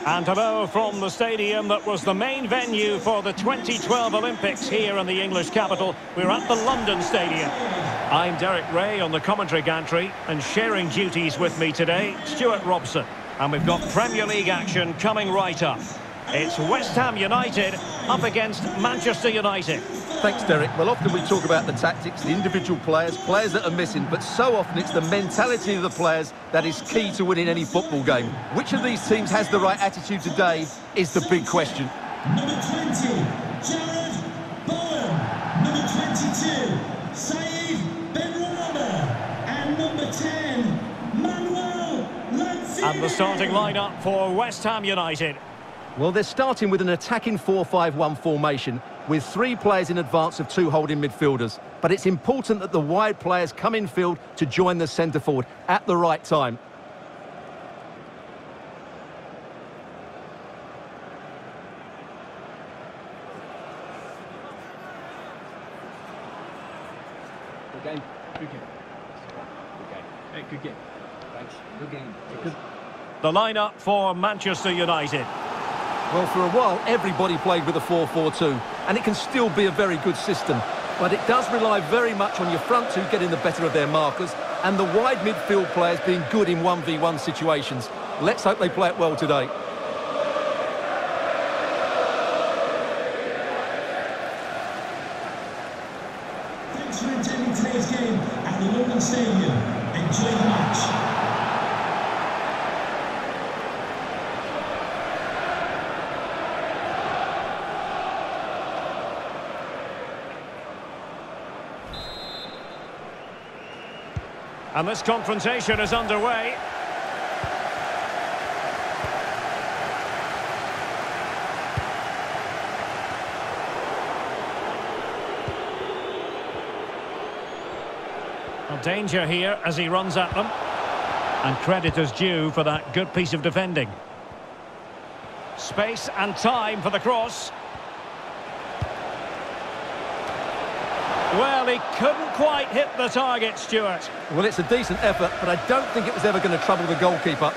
And hello from the stadium that was the main venue for the 2012 Olympics here in the English capital. We're at the London Stadium. I'm Derek Ray on the commentary gantry, and sharing duties with me today, Stuart Robson. And we've got Premier League action coming right up. It's West Ham United up against Manchester United. Thanks, Derek. Well, often we talk about the tactics, the individual players that are missing, but so often it's the mentality of the players that is key to winning any football game. Which of these teams has the right attitude today is the big question. Number 20, Jared Bowen. Number 22, Saeed Benrahma. And number 10, Manuel Lanzini. And the starting lineup for West Ham United. Well, they're starting with an attacking 4-5-1 formation with 3 players in advance of 2 holding midfielders. But it's important that the wide players come in field to join the centre forward at the right time. Good game. Good game. Good game. Hey, good game. Thanks. Good game. The lineup for Manchester United. Well, for a while, everybody played with a 4-4-2, and it can still be a very good system. But it does rely very much on your front two getting the better of their markers and the wide midfield players being good in 1v1 situations. Let's hope they play it well today. Thanks for attending today's game at the London Stadium. Enjoy the match. And this confrontation is underway. Well, danger here as he runs at them. And credit is due for that good piece of defending. Space and time for the cross. Well, he couldn't quite hit the target, Stuart. Well, it's a decent effort, but I don't think it was ever going to trouble the goalkeeper.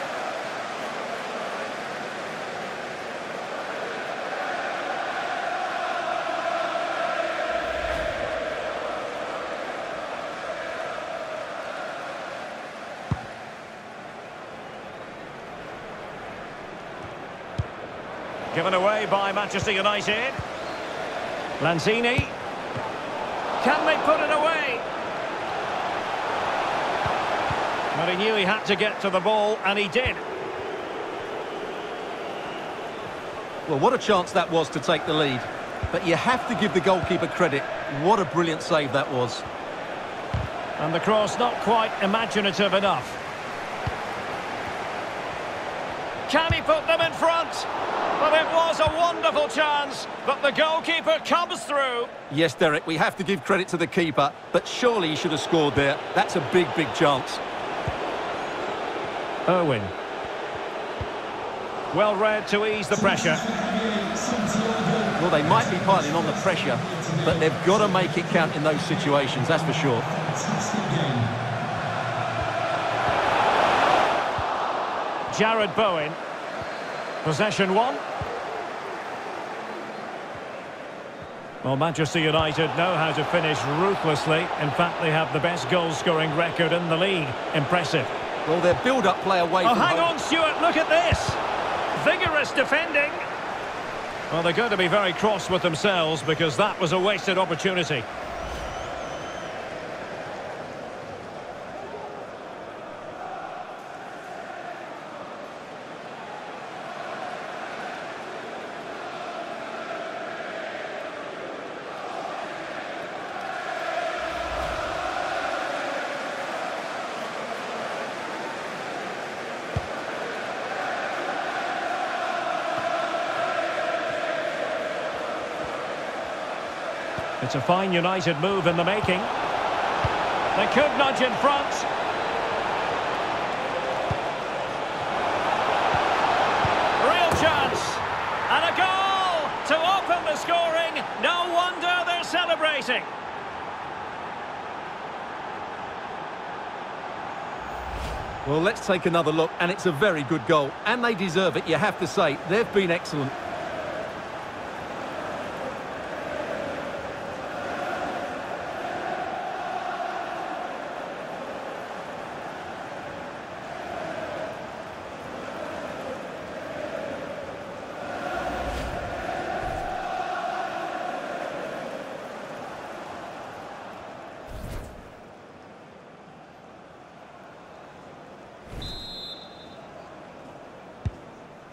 Given away by Manchester United. Lanzini. Can they put it away? But he knew he had to get to the ball, and he did. Well, what a chance that was to take the lead. But you have to give the goalkeeper credit. What a brilliant save that was. And the cross not quite imaginative enough. Can he put them in front? Well, it was a wonderful chance, but the goalkeeper comes through. Yes, Derek, we have to give credit to the keeper, but surely he should have scored there. That's a big, big chance. Owen. Well read to ease the pressure. Well, they might be piling on the pressure, but they've got to make it count in those situations, that's for sure. Jared Bowen. Possession 1. Well, Manchester United know how to finish ruthlessly. In fact, they have the best goal-scoring record in the league. Impressive. Well, their build-up play away from hang home. on, Stuart, look at this. Vigorous defending. Well, they're going to be very cross with themselves because that was a wasted opportunity. It's a fine United move in the making. They could nudge in front. Real chance. And a goal to open the scoring. No wonder they're celebrating. Well, let's take another look, and it's a very good goal. And they deserve it, you have to say. They've been excellent.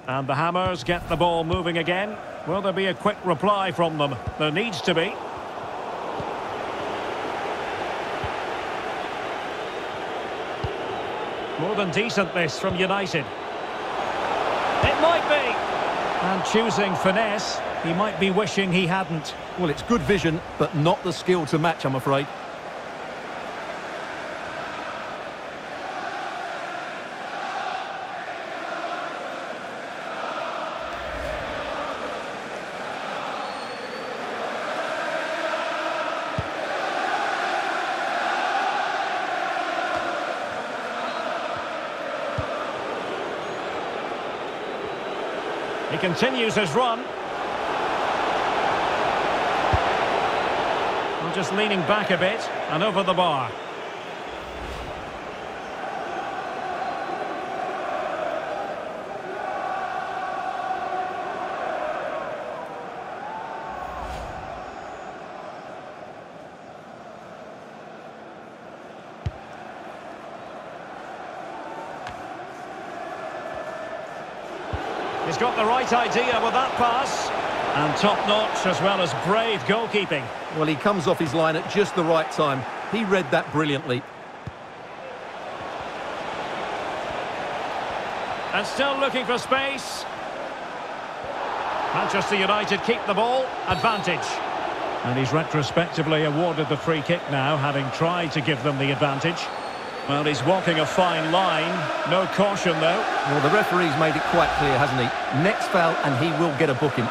And the Hammers get the ball moving again. Will there be a quick reply from them? There needs to be. More than decent this from United. It might be. And choosing finesse, he might be wishing he hadn't. Well, it's good vision, but not the skill to match, I'm afraid. He continues his run. I'm just leaning back a bit and over the bar. He's got the right idea with that pass. And top-notch as well as brave goalkeeping. Well, he comes off his line at just the right time. He read that brilliantly. And still looking for space. Manchester United keep the ball. Advantage. And he's retrospectively awarded the free kick now, having tried to give them the advantage. Well, he's walking a fine line. No caution, though. Well, the referee's made it quite clear, hasn't he? Next foul, and he will get a booking.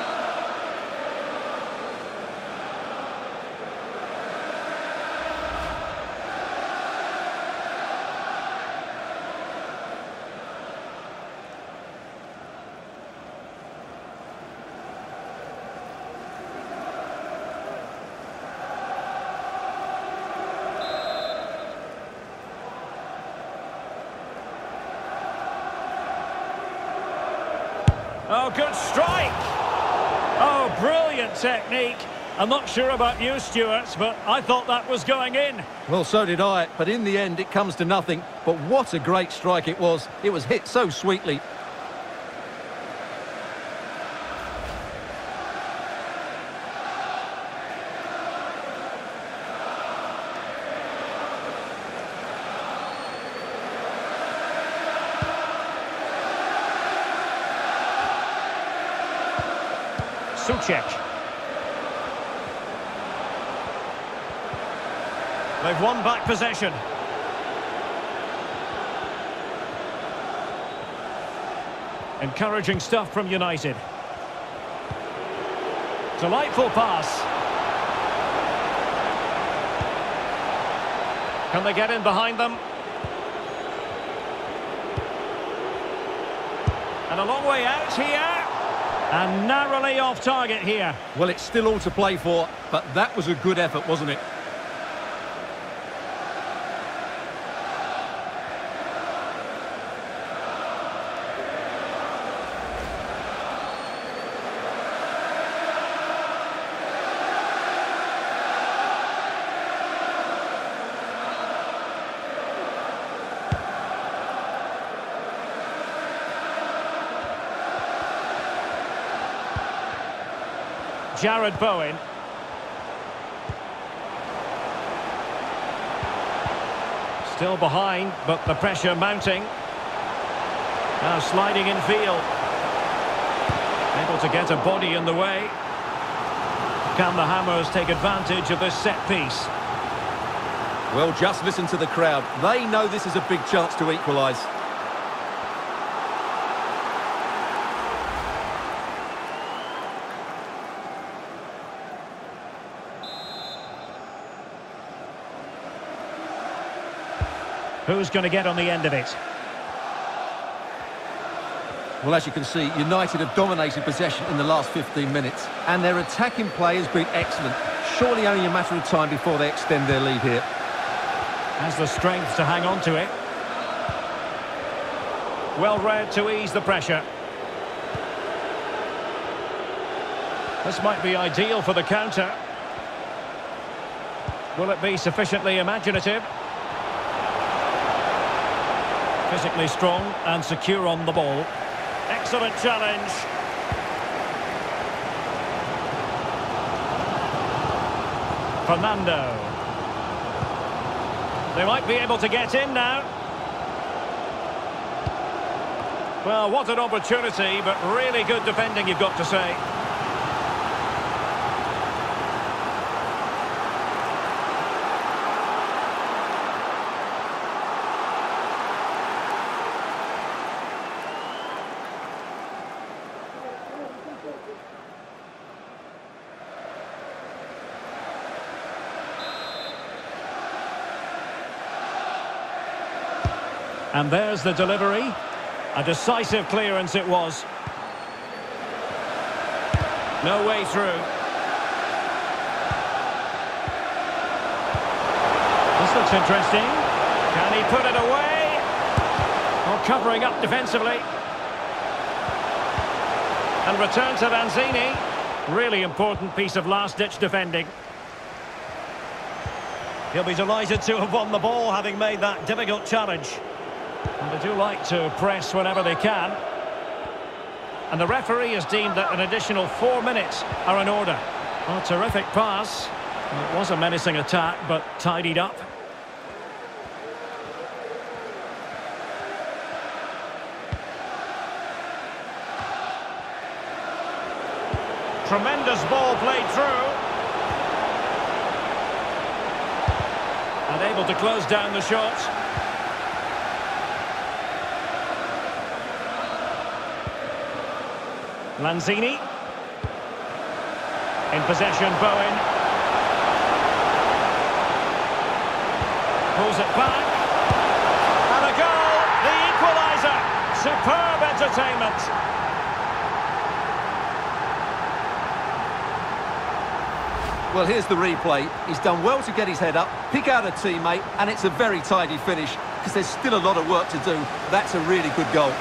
Oh, good strike! Oh, brilliant technique. I'm not sure about you, Stuart, but I thought that was going in. Well, so did I, but in the end it comes to nothing. But what a great strike it was. It was hit so sweetly. Suchek. They've won back possession. Encouraging stuff from United. Delightful pass. Can they get in behind them? And a long way out here. And narrowly off target here. Well, it's still all to play for, but that was a good effort, wasn't it? Jared Bowen. Still behind, but the pressure mounting. Now sliding in field. Able to get a body in the way. Can the Hammers take advantage of this set piece? Well, just listen to the crowd. They know this is a big chance to equalise. Who's going to get on the end of it? Well, as you can see, United have dominated possession in the last 15 minutes, and their attacking play has been excellent. Surely only a matter of time before they extend their lead here. Has the strength to hang on to it. Well read to ease the pressure. This might be ideal for the counter. Will it be sufficiently imaginative? Physically strong and secure on the ball. Excellent challenge. Fernando. They might be able to get in now. Well, what an opportunity, but really good defending, you've got to say. And there's the delivery. A decisive clearance it was. No way through. This looks interesting. Can he put it away? Or covering up defensively. And return to Lanzini. Really important piece of last-ditch defending. He'll be delighted to have won the ball, having made that difficult challenge. And they do like to press whenever they can. And the referee has deemed that an additional 4 minutes are in order. Oh, terrific pass. It was a menacing attack, but tidied up. Tremendous ball played through. And able to close down the shot. Lanzini. In possession, Bowen. Pulls it back. And a goal! The equaliser! Superb entertainment! Well, here's the replay. He's done well to get his head up, pick out a teammate, and it's a very tidy finish, because there's still a lot of work to do. That's a really good goal.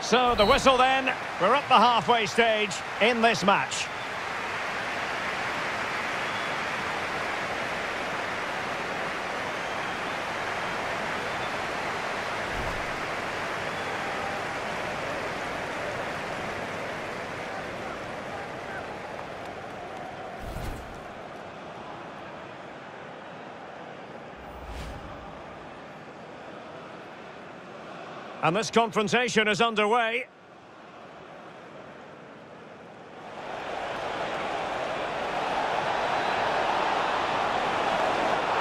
So the whistle then, we're at the halfway stage in this match. And this confrontation is underway.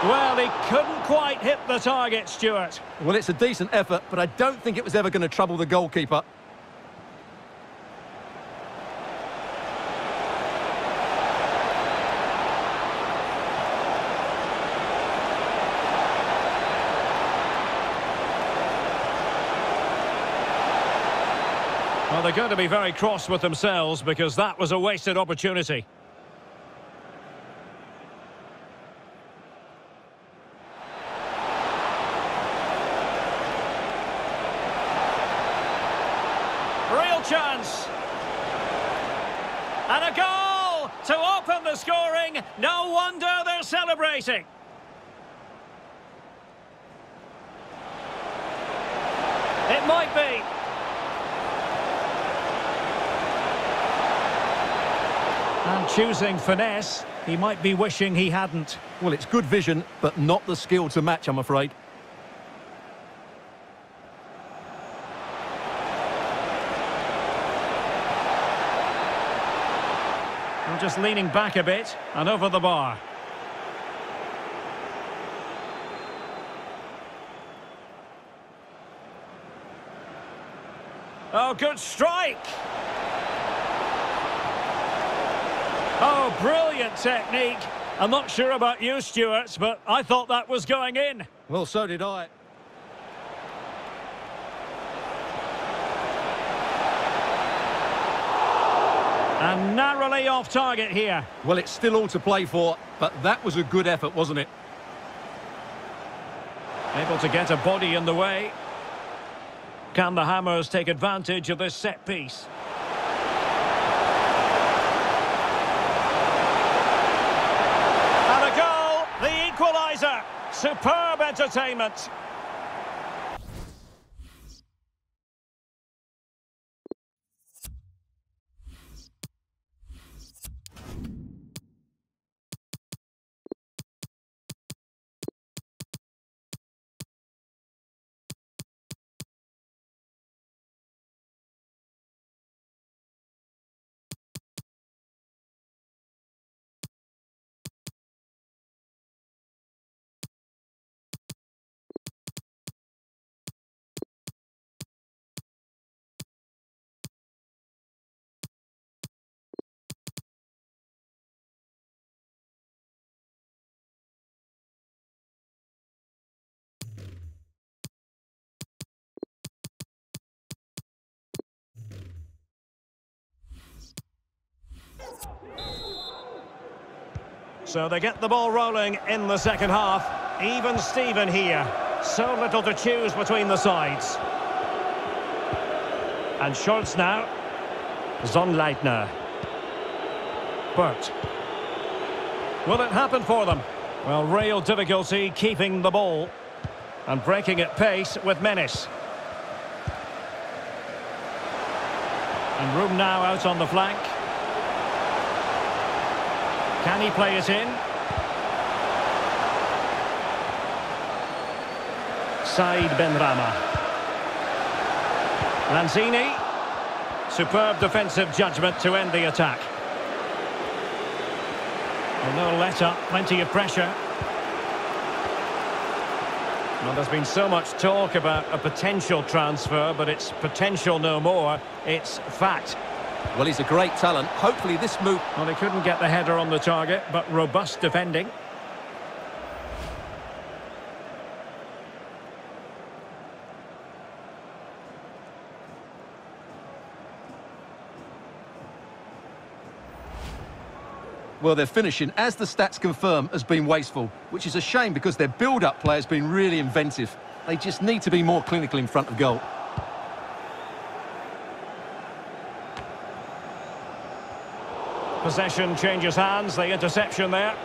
Well, he couldn't quite hit the target, Stuart. Well, it's a decent effort, but I don't think it was ever going to trouble the goalkeeper. Well, they're going to be very cross with themselves because that was a wasted opportunity. Real chance. And a goal to open the scoring. No wonder they're celebrating. It might be. And choosing finesse, he might be wishing he hadn't. Well, it's good vision, but not the skill to match, I'm afraid. I'm just leaning back a bit and over the bar. Oh, good strike! Oh, brilliant technique. I'm not sure about you, Stuart, but I thought that was going in. Well, so did I. And narrowly off target here. Well, it's still all to play for, but that was a good effort, wasn't it? Able to get a body in the way. Can the Hammers take advantage of this set piece? And a goal, the equaliser. Superb entertainment. So they get the ball rolling in the second half. Even Steven here. So little to choose between the sides. And Schultz now. Zonleitner. Bert. Will it happen for them? Well, real difficulty keeping the ball. And breaking at pace with menace. And room now out on the flank. Can he play it in? Said Benrahma. Lanzini. Superb defensive judgment to end the attack. Well, no let-up, plenty of pressure. Well, there's been so much talk about a potential transfer, but it's potential no more. It's fact. Well, he's a great talent. Hopefully this move... Well, he couldn't get the header on the target, but robust defending. Well, their finishing, as the stats confirm, has been wasteful, which is a shame because their build-up play has been really inventive. They just need to be more clinical in front of goal. Possession changes hands, the interception there.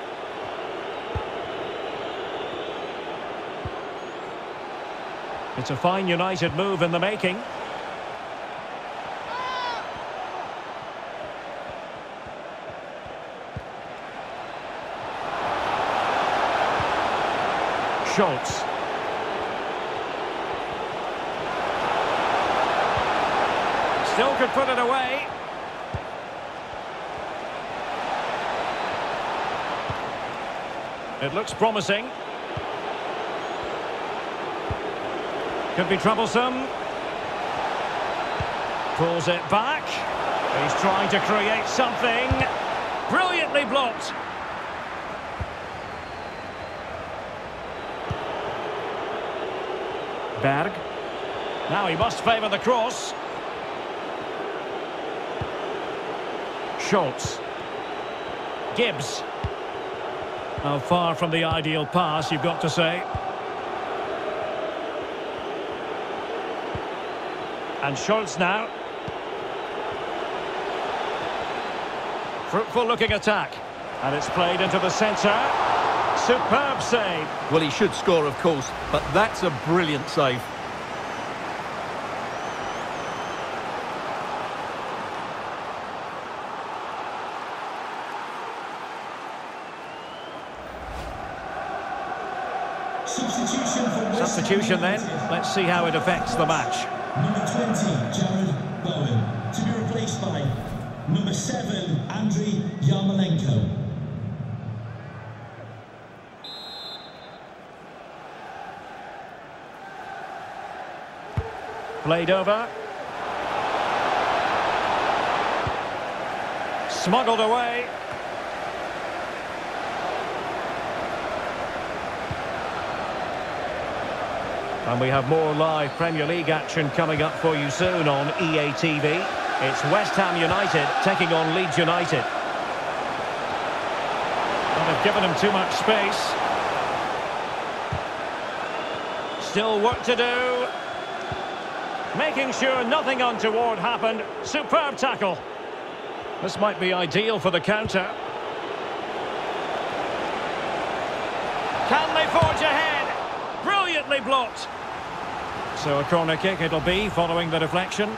It's a fine United move in the making. Schultz. Still could put it away. It looks promising. Could be troublesome. Pulls it back. He's trying to create something. Brilliantly blocked. Berg. Now he must favour the cross. Schultz. Gibbs. Oh, far from the ideal pass, you've got to say. And Schultz now. Fruitful looking attack. And it's played into the centre. Superb save. Well, he should score, of course, but that's a brilliant save. Substitution then. Let's see how it affects the match. Number 20, Jared Bowen, to be replaced by number 7, Andriy Yarmolenko. Played over. Smuggled away. And we have more live Premier League action coming up for you soon on EA TV. It's West Ham United taking on Leeds United. And they've given him too much space. Still work to do. Making sure nothing untoward happened. Superb tackle. This might be ideal for the counter. Can they forge ahead? Brilliantly blocked. So a corner kick it'll be following the deflection.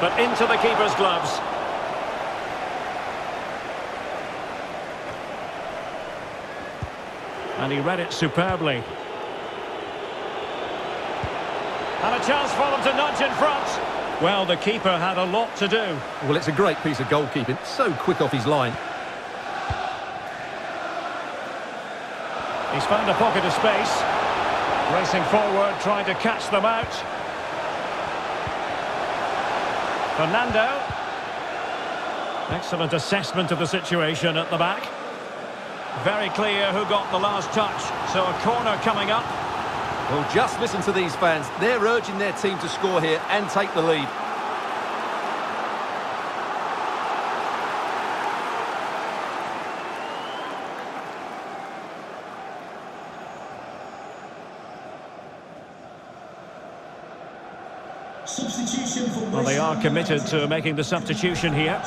But into the keeper's gloves. And he read it superbly. And a chance for them to nudge in front. Well, the keeper had a lot to do. Well, it's a great piece of goalkeeping. So quick off his line. He's found a pocket of space. Racing forward, trying to catch them out. Fernando. Excellent assessment of the situation at the back. Very clear who got the last touch. So a corner coming up. Well, just listen to these fans. They're urging their team to score here and take the lead. Substitution for Well, they are committed to making the substitution here.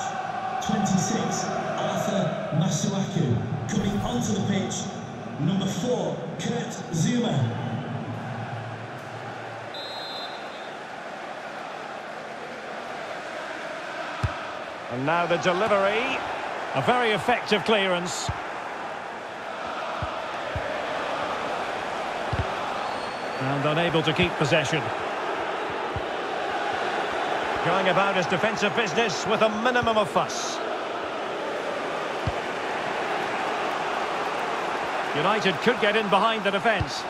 26, Arthur Masuaku. Coming onto the pitch, number 4, Kurt Zuma. And now the delivery. A very effective clearance. And unable to keep possession. Going about his defensive business with a minimum of fuss. United could get in behind the defence.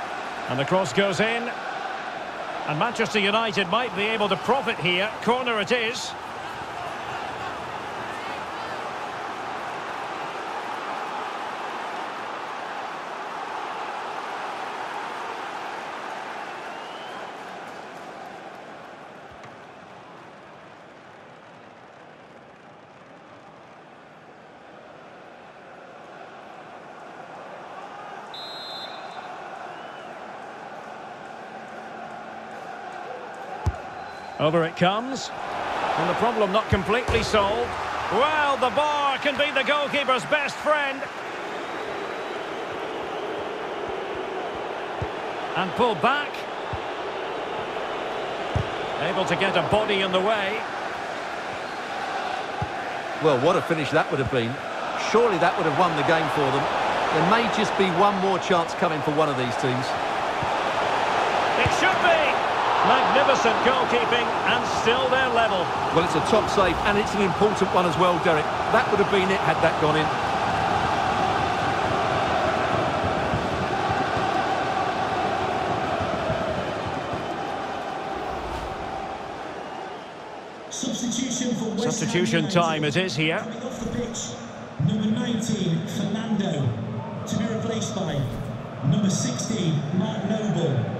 And the cross goes in. And Manchester United might be able to profit here. Corner it is. Over it comes. And the problem not completely solved. Well, the bar can be the goalkeeper's best friend. And pulled back. Able to get a body in the way. Well, what a finish that would have been. Surely that would have won the game for them. There may just be one more chance coming for one of these teams. It should be. Magnificent goalkeeping and still their level. Well, it's a top save and it's an important one as well, Derek. That would have been it had that gone in. Substitution time it is here. Coming off the pitch, number 19, Fernando. To be replaced by number 16, Mark Noble.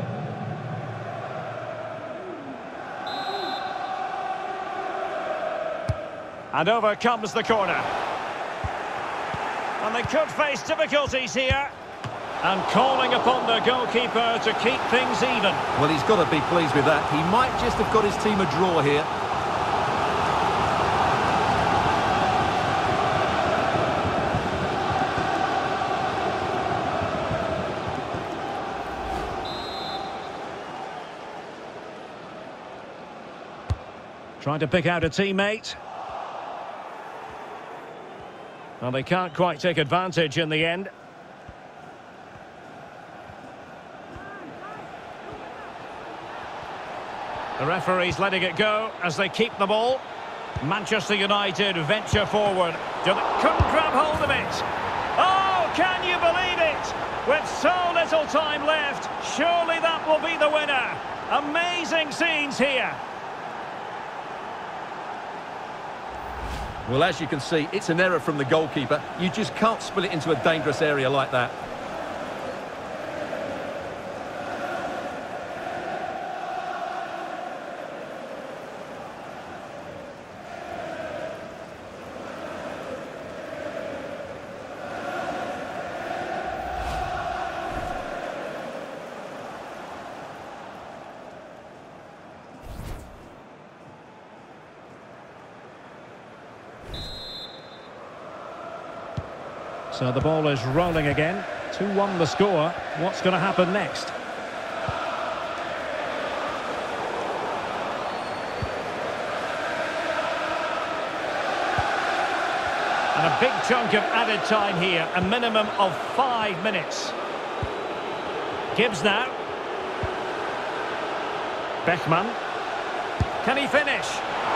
And over comes the corner. And they could face difficulties here. And calling upon the goalkeeper to keep things even. Well, he's got to be pleased with that. He might just have got his team a draw here. Trying to pick out a teammate. Well, they can't quite take advantage in the end. The referee's letting it go as they keep the ball. Manchester United venture forward. Couldn't grab hold of it. Oh, can you believe it? With so little time left, surely that will be the winner. Amazing scenes here. Well, as you can see, it's an error from the goalkeeper. You just can't spill it into a dangerous area like that. So the ball is rolling again. 2-1 the score. What's going to happen next? And a big chunk of added time here. A minimum of 5 minutes. Gibbs now. Beckman. Can he finish?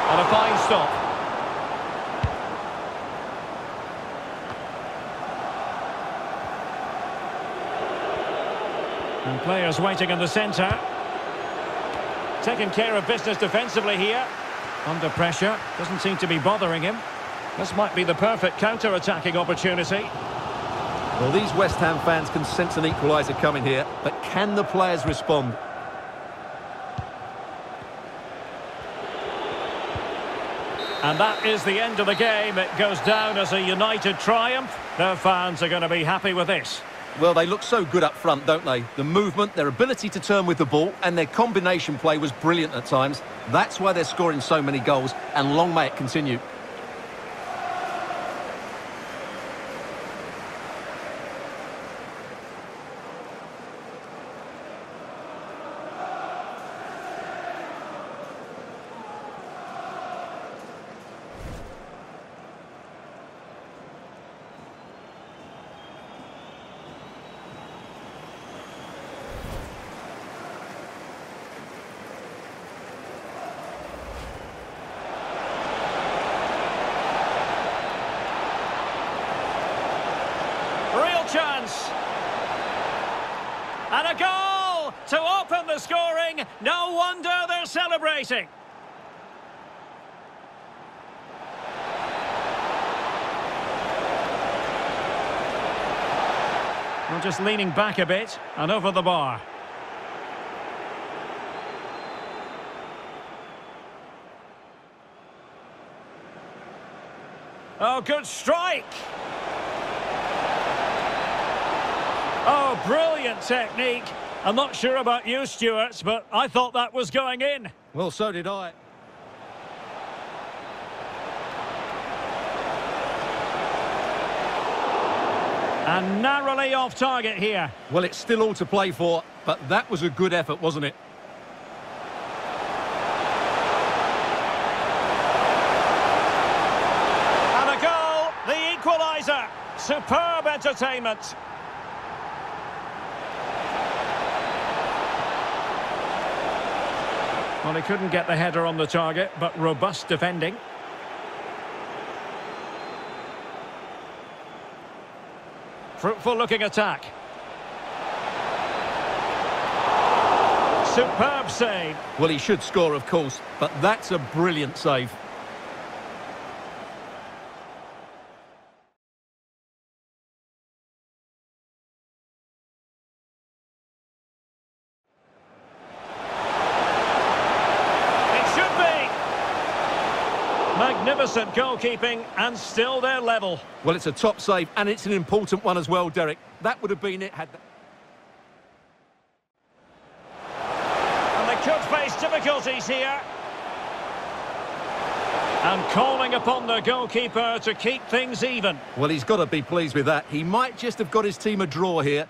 And a fine stop. And players waiting in the centre. Taking care of business defensively here. Under pressure. Doesn't seem to be bothering him. This might be the perfect counter-attacking opportunity. Well, these West Ham fans can sense an equaliser coming here, but can the players respond? And that is the end of the game. It goes down as a United triumph. Their fans are going to be happy with this. Well, they look so good up front, don't they? The movement, their ability to turn with the ball, and their combination play was brilliant at times. That's why they're scoring so many goals, and long may it continue. Chance. And a goal to open the scoring. No wonder they're celebrating. Well, just leaning back a bit and over the bar. Oh, good strike. Oh, brilliant technique. I'm not sure about you, Stuart, but I thought that was going in. Well, so did I. And narrowly off target here. Well, it's still all to play for, but that was a good effort, wasn't it? And a goal, the equaliser. Superb entertainment. Well, he couldn't get the header on the target, but robust defending. Fruitful looking attack. Superb save. Well, he should score, of course, but that's a brilliant save. Magnificent goalkeeping, and still they're level. Well, it's a top save, and it's an important one as well, Derek. That would have been it had... And they could face difficulties here. And calling upon the goalkeeper to keep things even. Well, he's got to be pleased with that. He might just have got his team a draw here.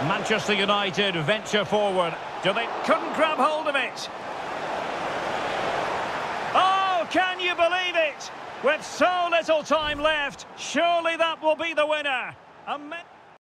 Manchester United venture forward. They couldn't grab hold of it. Can you believe it? With so little time left, surely that will be the winner.